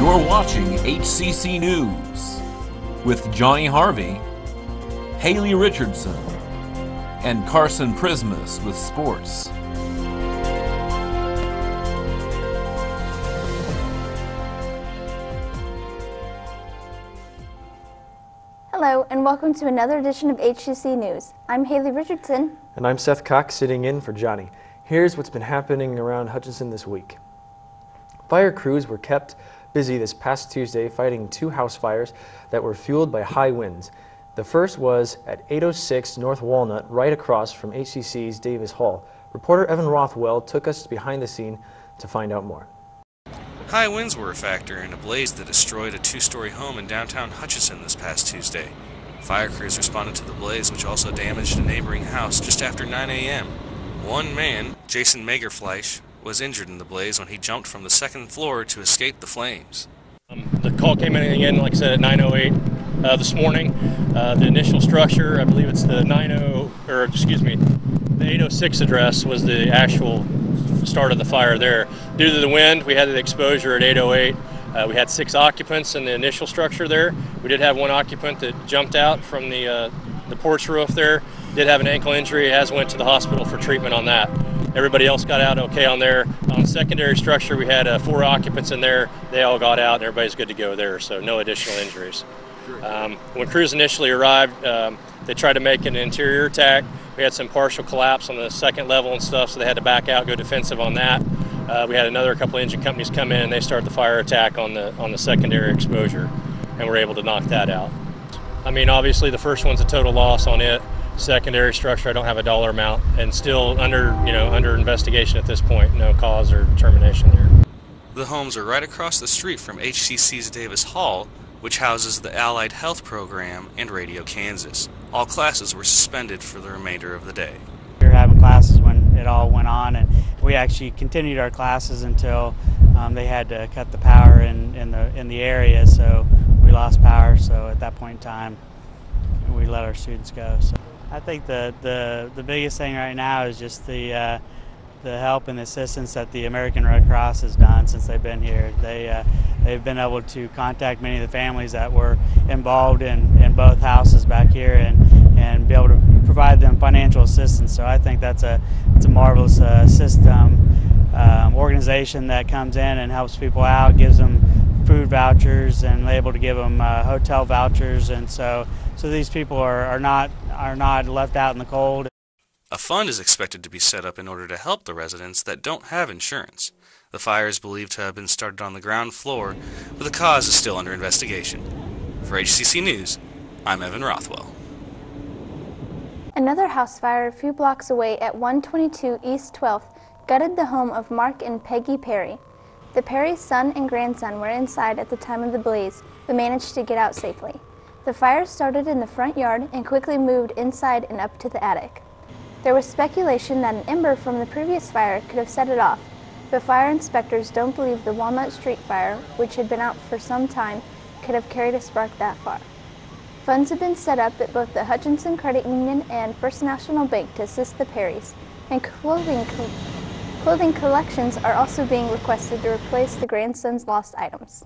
You're watching HCC News with Johnny Harvey, Haley Richardson, and Carson Prismus with sports. Hello and welcome to another edition of HCC News. I'm Haley Richardson. And I'm Seth Cox, sitting in for Johnny. Here's what's been happening around Hutchinson this week. Fire crews were kept busy this past Tuesday fighting two house fires that were fueled by high winds. The first was at 806 North Walnut, right across from HCC's Davis Hall. Reporter Evan Rothwell took us behind the scene to find out more. High winds were a factor in a blaze that destroyed a two-story home in downtown Hutchinson this past Tuesday. Fire crews responded to the blaze, which also damaged a neighboring house just after 9 a.m. One man, Jason Magerfleisch, was injured in the blaze when he jumped from the second floor to escape the flames. The call came in again, like I said, at 9:08 this morning. The initial structure, I believe it's the 806 address was the actual start of the fire there. Due to the wind, we had the exposure at 8:08. We had 6 occupants in the initial structure there. We did have one occupant that jumped out from the porch roof there. Did have an ankle injury, has went to the hospital for treatment on that. Everybody else got out okay on there. On the secondary structure, we had 4 occupants in there. They all got out and everybody's good to go there, so no additional injuries. When crews initially arrived, they tried to make an interior attack. We had some partial collapse on the second level and stuff, so they had to back out, go defensive on that. We had a couple engine companies come in and they started the fire attack on the secondary exposure, and were able to knock that out. I mean, obviously the first one's a total loss on it. Secondary structure, I don't have a dollar amount, and still under investigation at this point. No cause or termination there. The homes are right across the street from HCC's Davis Hall, which houses the Allied Health Program and Radio Kansas. All classes were suspended for the remainder of the day. We were having classes when it all went on, and we actually continued our classes until they had to cut the power in the area, so we lost power. So at that point in time, we let our students go. So I think the biggest thing right now is just the help and assistance that the American Red Cross has done since they've been here. They've been able to contact many of the families that were involved in both houses back here and be able to provide them financial assistance. So I think it's a marvelous organization that comes in and helps people out, gives them food vouchers, and able to give them hotel vouchers, and so these people are not left out in the cold. A fund is expected to be set up in order to help the residents that don't have insurance. The fire is believed to have been started on the ground floor, but the cause is still under investigation. For HCC News, I'm Evan Rothwell. Another house fire a few blocks away at 122 East 12th gutted the home of Mark and Peggy Perry. The Perry's son and grandson were inside at the time of the blaze, but managed to get out safely. The fire started in the front yard and quickly moved inside and up to the attic. There was speculation that an ember from the previous fire could have set it off, but fire inspectors don't believe the Walnut Street fire, which had been out for some time, could have carried a spark that far. Funds have been set up at both the Hutchinson Credit Union and First National Bank to assist the Perrys, and clothing collections are also being requested to replace the grandson's lost items.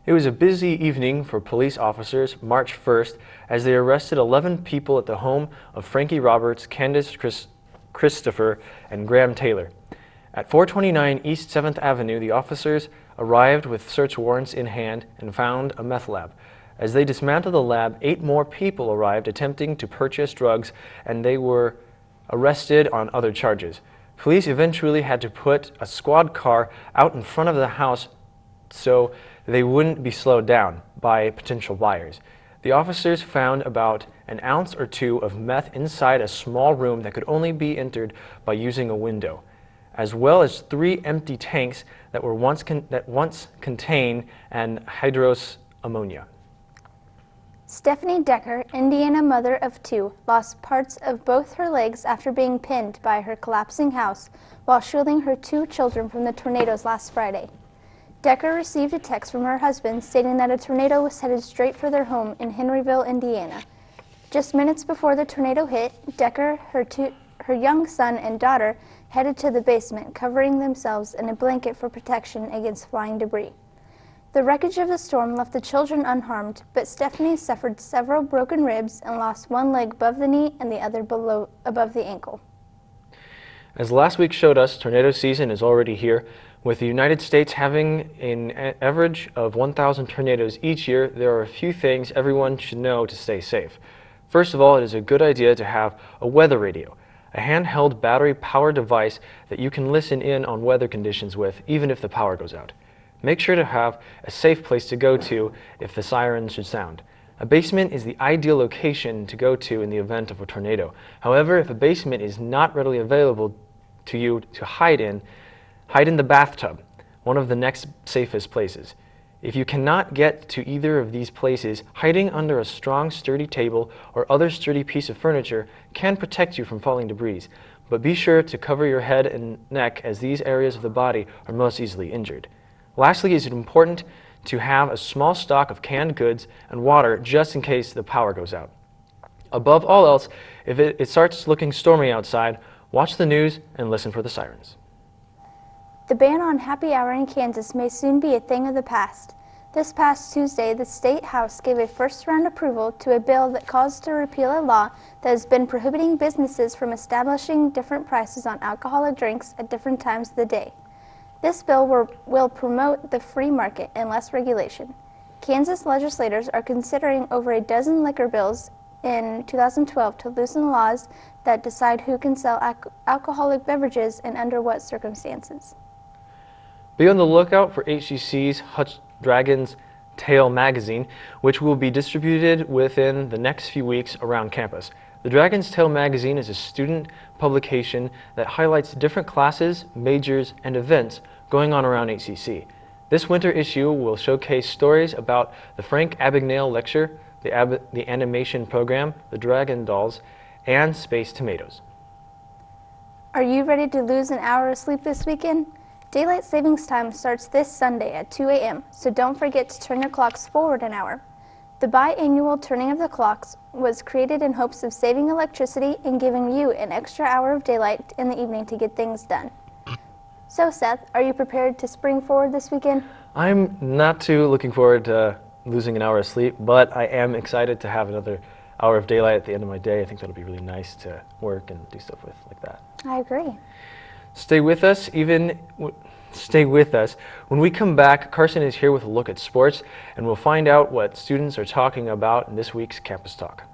It was a busy evening for police officers March 1st as they arrested 11 people at the home of Frankie Roberts, Candace Christopher, and Graham Taylor. At 429 East 7th Avenue, the officers arrived with search warrants in hand and found a meth lab. As they dismantled the lab, 8 more people arrived attempting to purchase drugs, and they were arrested on other charges. Police eventually had to put a squad car out in front of the house so they wouldn't be slowed down by potential buyers. The officers found about an ounce or 2 of meth inside a small room that could only be entered by using a window, as well as 3 empty tanks that once contained anhydrous ammonia. Stephanie Decker, Indiana mother of 2, lost parts of both her legs after being pinned by her collapsing house while shielding her 2 children from the tornadoes last Friday. Decker received a text from her husband stating that a tornado was headed straight for their home in Henryville, Indiana. Just minutes before the tornado hit, Decker, her young son and daughter headed to the basement, covering themselves in a blanket for protection against flying debris. The wreckage of the storm left the children unharmed, but Stephanie suffered several broken ribs and lost one leg above the knee and the other above the ankle. As last week showed us, tornado season is already here. With the United States having an average of 1,000 tornadoes each year, there are a few things everyone should know to stay safe. First of all, it is a good idea to have a weather radio, a handheld battery-powered device that you can listen in on weather conditions with, even if the power goes out. Make sure to have a safe place to go to if the sirens should sound. A basement is the ideal location to go to in the event of a tornado. However, if a basement is not readily available to you to hide in the bathtub, one of the next safest places. If you cannot get to either of these places, hiding under a strong, sturdy table or other sturdy piece of furniture can protect you from falling debris, but be sure to cover your head and neck as these areas of the body are most easily injured. Lastly, it is important to have a small stock of canned goods and water just in case the power goes out. Above all else, if it starts looking stormy outside, watch the news and listen for the sirens. The ban on happy hour in Kansas may soon be a thing of the past. This past Tuesday, the State House gave a first-round approval to a bill that calls to repeal a law that has been prohibiting businesses from establishing different prices on alcoholic drinks at different times of the day. This bill will promote the free market and less regulation. Kansas legislators are considering over a dozen liquor bills in 2012 to loosen laws that decide who can sell alcoholic beverages and under what circumstances. Be on the lookout for HCC's Dragon's Tail magazine, which will be distributed within the next few weeks around campus. The Dragon's Tail magazine is a student publication that highlights different classes, majors, and events going on around HCC. This winter issue will showcase stories about the Frank Abagnale Lecture, the animation program, the Dragon Dolls, and Space Tomatoes. Are you ready to lose an hour of sleep this weekend? Daylight savings time starts this Sunday at 2 a.m., so don't forget to turn your clocks forward an hour. The biannual turning of the clocks was created in hopes of saving electricity and giving you an extra hour of daylight in the evening to get things done. So Seth, are you prepared to spring forward this weekend? I'm not too looking forward to losing an hour of sleep, but I am excited to have another hour of daylight at the end of my day. I think that'll be really nice to work and do stuff with like that. I agree. Stay with us. When we come back, Carson is here with a look at sports, and we'll find out what students are talking about in this week's Campus Talk.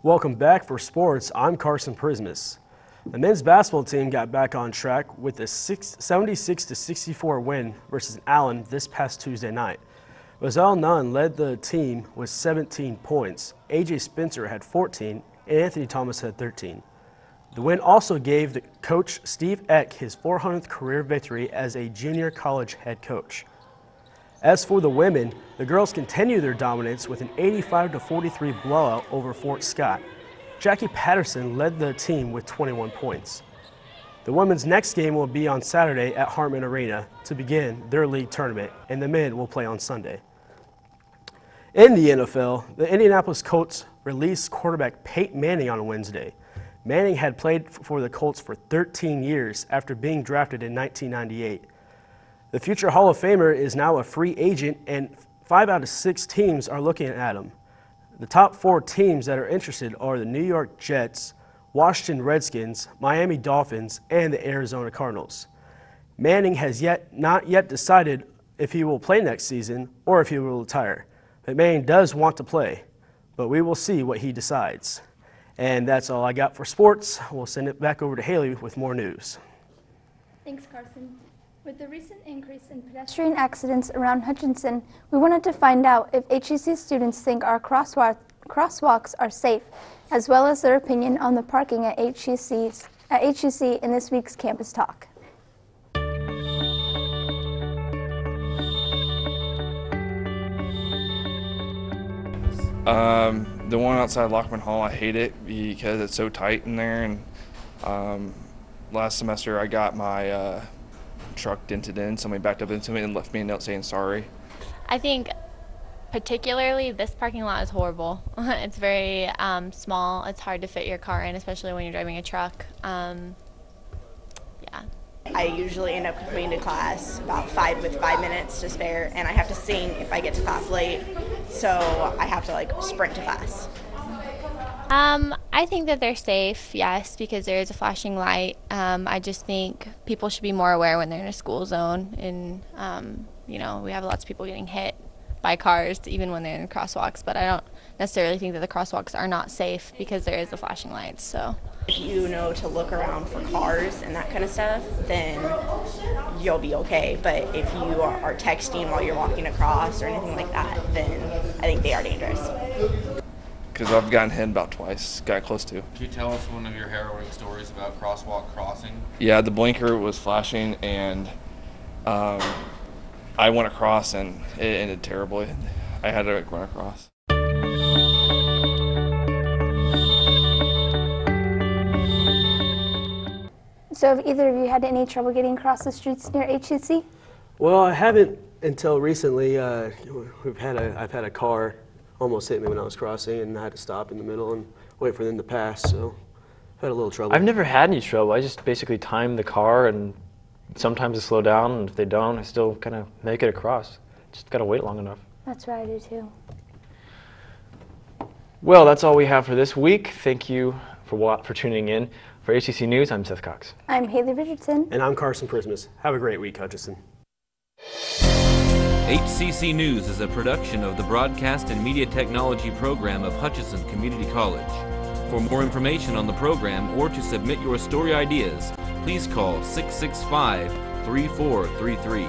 Welcome back for sports. I'm Carson Prismus. The men's basketball team got back on track with a 76-64 win versus Allen this past Tuesday night. Roselle Nunn led the team with 17 points. A.J. Spencer had 14, and Anthony Thomas had 13. The win also gave the coach Steve Eck his 400th career victory as a junior college head coach. As for the women, the girls continue their dominance with an 85-43 blowout over Fort Scott. Jackie Patterson led the team with 21 points. The women's next game will be on Saturday at Hartman Arena to begin their league tournament, and the men will play on Sunday. In the NFL, the Indianapolis Colts released quarterback Peyton Manning on Wednesday. Manning had played for the Colts for 13 years after being drafted in 1998. The future Hall of Famer is now a free agent, and 5 out of 6 teams are looking at him. The top 4 teams that are interested are the New York Jets, Washington Redskins, Miami Dolphins, and the Arizona Cardinals. Manning has not yet decided if he will play next season or if he will retire. McMahon does want to play, but we will see what he decides. And that's all I got for sports. We'll send it back over to Haley with more news. Thanks, Carson. With the recent increase in pedestrian accidents around Hutchinson, we wanted to find out if HCC students think our crosswalks are safe, as well as their opinion on the parking at HCC in this week's Campus Talk. The one outside Lockman Hall, I hate it because it's so tight in there, and last semester I got my truck dented in. Somebody backed up into me and left me a note saying sorry. I think particularly this parking lot is horrible. It's very small. It's hard to fit your car in, especially when you're driving a truck. Yeah. I usually end up coming to class about 5 minutes to spare, and I have to sing if I get to class late, so I have to like sprint to class. I think that they're safe, yes, because there is a flashing light. I just think people should be more aware when they're in a school zone, and you know, we have lots of people getting hit by cars even when they're in crosswalks, but I don't necessarily think that the crosswalks are not safe because there is the flashing lights. So if you know to look around for cars and that kind of stuff, then you'll be okay. But if you are texting while you're walking across or anything like that, then I think they are dangerous. Because I've gotten hit about twice, got close to. Could you tell us one of your harrowing stories about crosswalk crossing? Yeah, the blinker was flashing, and I went across, and it ended terribly. I had to run across. So have either of you had any trouble getting across the streets near HCC? Well, I haven't until recently. I've had a car almost hit me when I was crossing, and I had to stop in the middle and wait for them to pass, so I've had a little trouble. I've never had any trouble. I just basically time the car, and sometimes I slow down, and if they don't, I still kind of make it across. Just got to wait long enough. That's what I do too. Well, that's all we have for this week. Thank you for tuning in. For HCC News, I'm Seth Cox. I'm Haley Richardson. And I'm Carson Prismus. Have a great week, Hutchinson. HCC News is a production of the Broadcast and Media Technology program of Hutchinson Community College. For more information on the program or to submit your story ideas, please call 665-3433.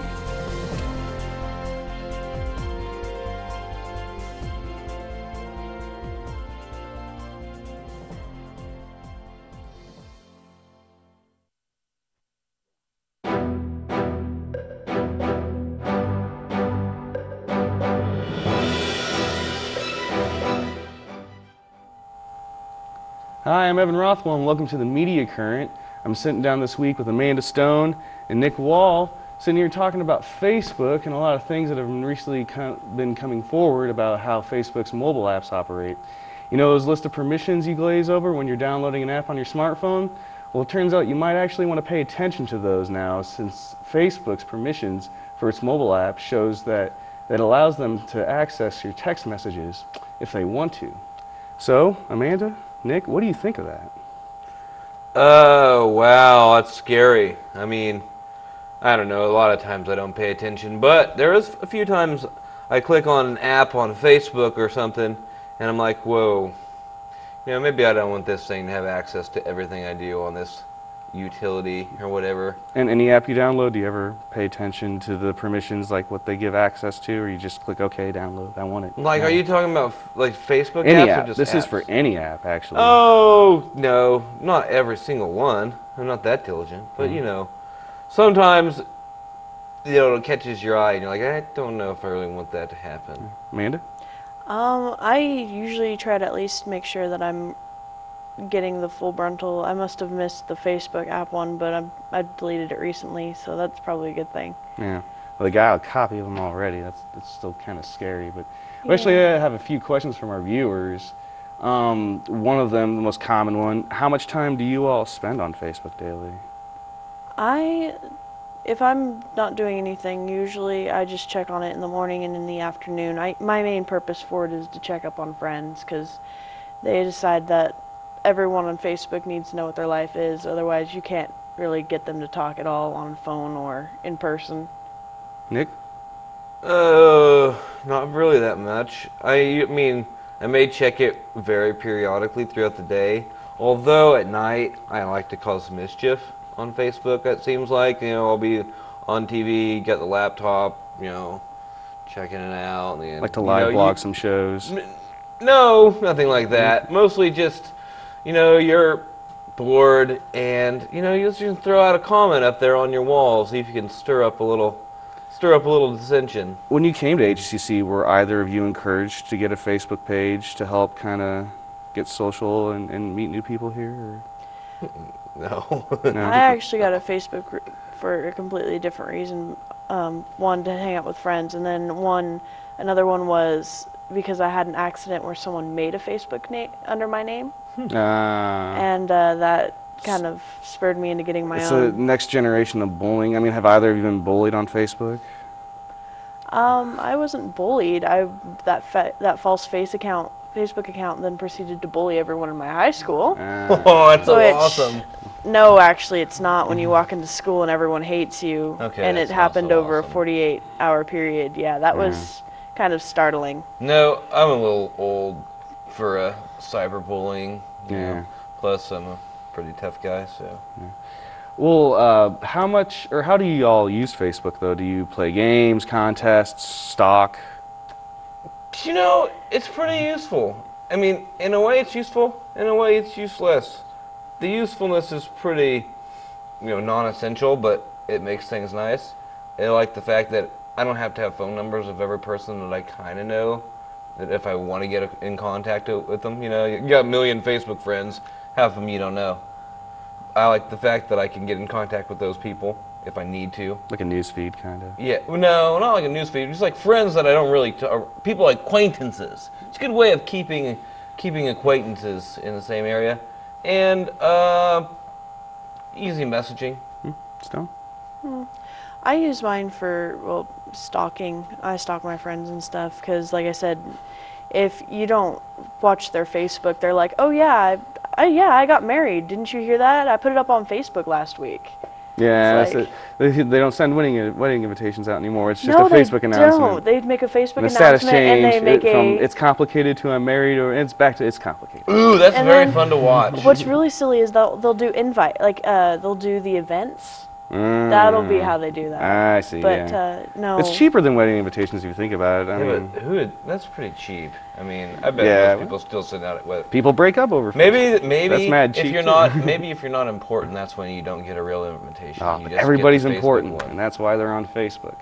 Hi, I'm Evan Rothwell, and welcome to the Media Current. I'm sitting down this week with Amanda Stone and Nick Wall, sitting here talking about Facebook and a lot of things that have recently been coming forward about how Facebook's mobile apps operate. You know those list of permissions you glaze over when you're downloading an app on your smartphone? Well, it turns out you might actually want to pay attention to those now, since Facebook's permissions for its mobile app shows that allows them to access your text messages if they want to. So, Amanda, Nick, what do you think of that? Oh, wow, that's scary. I mean, I don't know, a lot of times I don't pay attention, but there is a few times I click on an app on Facebook or something, and I'm like, whoa, you know, maybe I don't want this thing to have access to everything I do on this utility or whatever. And any app you download, do you ever pay attention to the permissions, like what they give access to, or you just click OK, download, I want it? Like, are you talking about like Facebook any apps app. or just This apps? is for any app, actually. Oh, no, not every single one. I'm not that diligent, but you know, sometimes, you know, it catches your eye and you're like, I don't know if I really want that to happen. Amanda? I usually try to at least make sure that I'm getting the full Bruntle. I must have missed the Facebook app one, but I deleted it recently, so that's probably a good thing. Yeah. Well, they got a copy of them already. That's still kind of scary. But actually, I have a few questions from our viewers. One of them, the most common one, how much time do you all spend on Facebook daily? If I'm not doing anything, usually I just check on it in the morning and in the afternoon. My main purpose for it is to check up on friends, because they decide that everyone on Facebook needs to know what their life is, otherwise you can't really get them to talk at all on the phone or in person. Nick? Not really that much. I mean, I may check it very periodically throughout the day. Although at night, I like to cause mischief on Facebook, it seems like. I'll be on TV, get the laptop, checking it out. And, Like to live blog some shows? No, nothing like that. Mostly just, you're bored and, you just can throw out a comment up there on your wall, see if you can stir up a little dissension. When you came to HCC, were either of you encouraged to get a Facebook page to help kind of get social and meet new people here? Or? No. No. I actually got a Facebook group for a completely different reason. One, to hang out with friends, and then another one was because I had an accident where someone made a Facebook name under my name. And that kind of spurred me into getting my own. So next generation of bullying. I mean, have either of you been bullied on Facebook? I wasn't bullied. That false Facebook account then proceeded to bully everyone in my high school. Oh, that's so awesome. No, actually, it's not. When you walk into school and everyone hates you, and it happened over a 48-hour period. Yeah, that was kind of startling. No, I'm a little old for cyberbullying. Yeah. Plus, I'm a pretty tough guy, so. Yeah. Well, how do you all use Facebook, though? Do you play games, contests, stalk? It's pretty useful. I mean, in a way it's useful, in a way it's useless. The usefulness is pretty, non-essential, but it makes things nice. I like the fact that I don't have to have phone numbers of every person that I kind of know, that if I want to get in contact with them. You got a million Facebook friends, half of them you don't know. I like the fact that I can get in contact with those people if I need to. Like a news feed, kind of? Yeah, no, not like a news feed. Just like friends that I don't really, people like acquaintances. It's a good way of keeping acquaintances in the same area. And easy messaging. Stone? I use mine for, stalking. I stalk my friends and stuff because, like I said, if you don't watch their Facebook, they're like, oh yeah, I got married. Didn't you hear that? I put it up on Facebook last week. Yeah, like, they don't send wedding invitations out anymore. It's just no, a Facebook announcement. They make a Facebook and announcement and they make from it's complicated to I'm married, or it's back to it's complicated. Ooh, that's very fun to watch. What's really silly is they'll do invite, they'll do the events. That'll be how they do that. I see. But yeah. no, it's cheaper than wedding invitations if you think about it. I mean, but that's pretty cheap. I mean, I bet most people still send out people break up over. Maybe that's mad cheap if you're not if you're not important, that's when you don't get a real invitation. But everybody's important, and that's why they're on Facebook.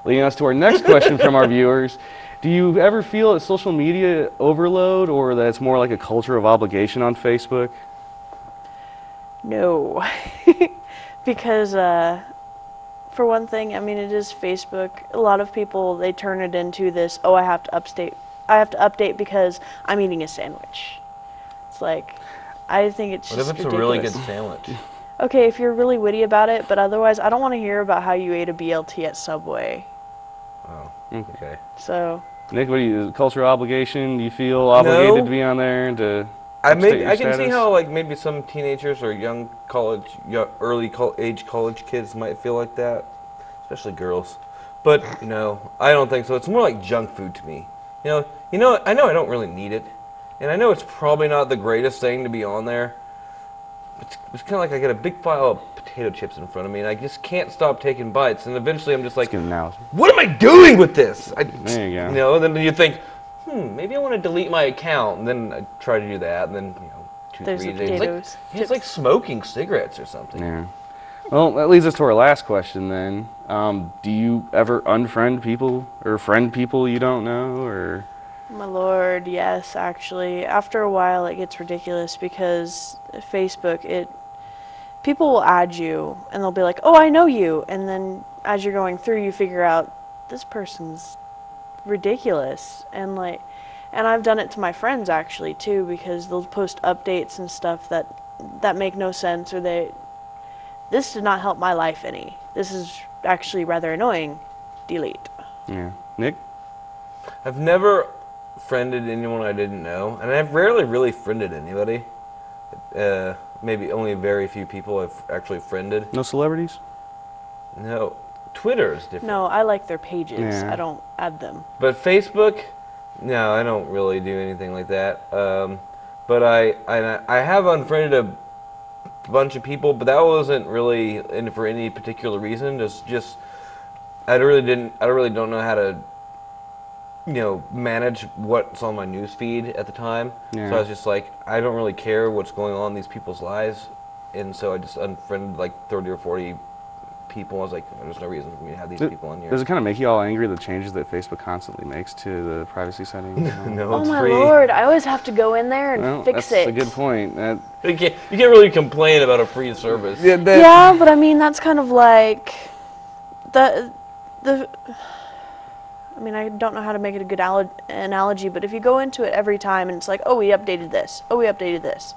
Leading us to our next question from our viewers: do you ever feel that social media overload, or that it's more like a culture of obligation on Facebook? No. Because, for one thing, I mean, it is Facebook. A lot of people, they turn it into this, I have to update because I'm eating a sandwich. It's like, I think it's just ridiculous. What if it's a really good sandwich? Okay, if you're really witty about it, but otherwise, I don't want to hear about how you ate a BLT at Subway. Oh, okay. So. Nick, what do you, cultural obligation? Do you feel obligated to be on there and to... I can see how maybe some teenagers or young early age college kids might feel like that, especially girls. But no, I don't think so. It's more like junk food to me. I know I don't really need it, and I know it's probably not the greatest thing to be on there. It's kind of like I get a big file of potato chips in front of me, and I just can't stop taking bites. And eventually, I'm just like, "What am I doing with this?" There you go. And then you think, maybe I want to delete my account, and then I try to do that, and then 2-3 days. It's like smoking cigarettes or something. Yeah. Well, that leads us to our last question then. Do you ever unfriend people or friend people you don't know, or? My lord, yes, actually. After a while, it gets ridiculous because Facebook, people will add you, and they'll be like, "Oh, I know you," and then as you're going through, you figure out this person's ridiculous, and I've done it to my friends actually too, because they'll post updates and stuff that make no sense, or this did not help my life any. This is actually rather annoying. Delete. Yeah. Nick? I've never friended anyone I didn't know, and I've rarely really friended anybody. Maybe only very few people I've actually friended. No celebrities? No. Twitter is different. No, I like their pages. Yeah. I don't add them. But Facebook, no, I don't really do anything like that. But I have unfriended a bunch of people, but that wasn't really for any particular reason. Just I really don't know how to, manage what's on my news feed at the time. Yeah. So I was just like, I don't really care what's going on in these people's lives, and so I just unfriended like 30 or 40 people. I was like, there's no reason for me to have these people on here. Does it kind of make you all angry, the changes that Facebook constantly makes to the privacy settings? No, Oh it's my free. Lord, I always have to go in there and fix that's it. a good point. You can't really complain about a free service. Yeah, but I mean, that's kind of like I mean, I don't know how to make it a good analogy, but if you go into it every time and it's like, oh, we updated this, oh, we updated this,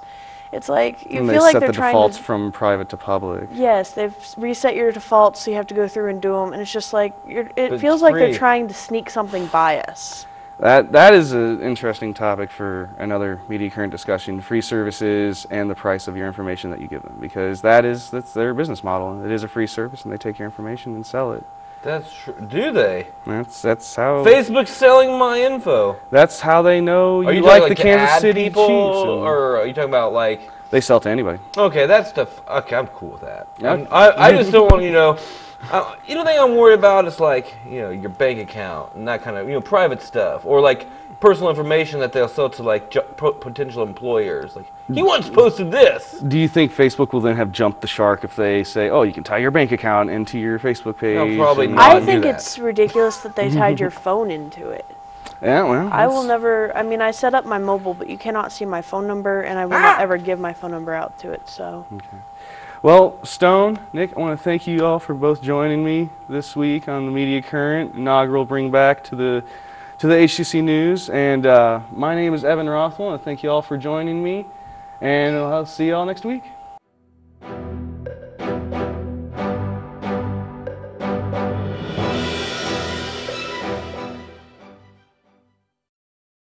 it's like you and feel like set they're the trying defaults to. from private to public. Yes, they've reset your defaults, so you have to go through and do them, and it's just like it feels it's like they're free. trying to sneak something by us. That is an interesting topic for another Media Current discussion: free services and the price of your information that you give them, because that's their business model. It is a free service, and they take your information and sell it. That's true. Do they? That's how Facebook's selling my info. That's how they know Are you you like talking the to Kansas ad City people, Chiefs. or are you talking about like? They sell to anybody. Okay, that's stuff. Okay, I'm cool with that. Yeah. I just don't want the thing I'm worried about is like your bank account and that kind of private stuff, or like personal information that they'll sell to like potential employers. Like he once posted this. Do you think Facebook will then have jumped the shark if they say, oh, you can tie your bank account into your Facebook page? No, probably and- not. I think it's ridiculous that they tied your phone into it. Yeah, well. I will never. I mean, I set up my mobile, but you cannot see my phone number, and I will not ever give my phone number out to it. So. Okay. Well, Stone, Nick, I want to thank you all for both joining me this week on the Media Current inaugural bring back to the HCC News. And my name is Evan Rothwell, and thank you all for joining me. And I'll see you all next week.